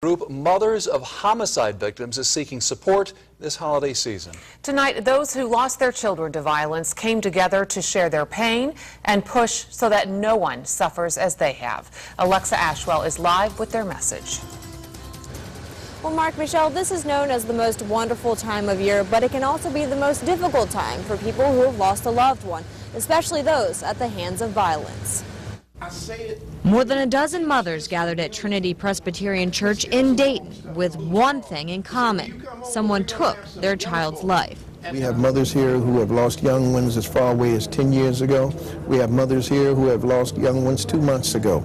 Group Mothers of Homicide Victims is seeking support this holiday season. Tonight, those who lost their children to violence came together to share their pain and push so that no one suffers as they have. Alexa Ashwell is live with their message. Well, Mark, Michelle, this is known as the most wonderful time of year, but it can also be the most difficult time for people who have lost a loved one, especially those at the hands of violence. More than a dozen mothers gathered at Trinity Presbyterian Church in Dayton with one thing in common. Someone took their child's life. We have mothers here who have lost young ones as far away as 10 years ago. We have mothers here who have lost young ones 2 months ago.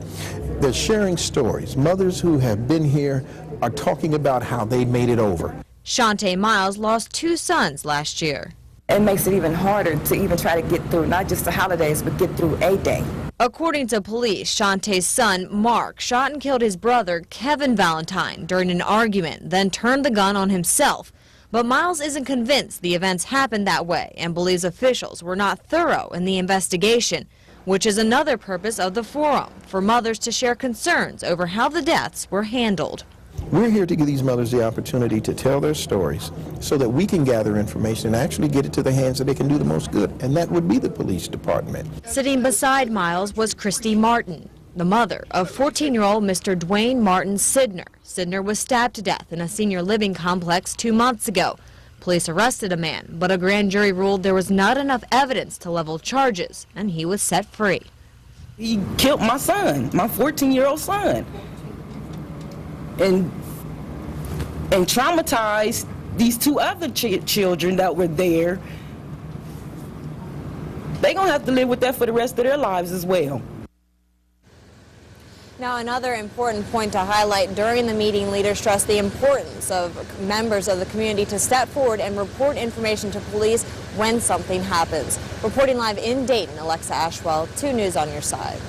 They're sharing stories. Mothers who have been here are talking about how they made it over. Shantae Miles lost 2 sons last year. It makes it even harder to even try to get through not just the holidays, but get through a day. According to police, Shantae's son, Mark, shot and killed his brother, Kevin Valentine, during an argument, then turned the gun on himself. But Miles isn't convinced the events happened that way and believes officials were not thorough in the investigation, which is another purpose of the forum, for mothers to share concerns over how the deaths were handled. We're here to give these mothers the opportunity to tell their stories so that we can gather information and actually get it to the hands that they can do the most good, and that would be the police department. Sitting beside Miles was Christy Martin, the mother of 14-year-old Mr. Dwayne Martin Sidner. Sidner was stabbed to death in a senior living complex 2 months ago. Police arrested a man, but a grand jury ruled there was not enough evidence to level charges, and he was set free. He killed my son, my 14-year-old son, and traumatized these 2 other children that were there. They're going to have to live with that for the rest of their lives as well. Now, another important point to highlight during the meeting, leaders stressed the importance of members of the community to step forward and report information to police when something happens. Reporting live in Dayton, Alexa Ashwell, 2 News on your side.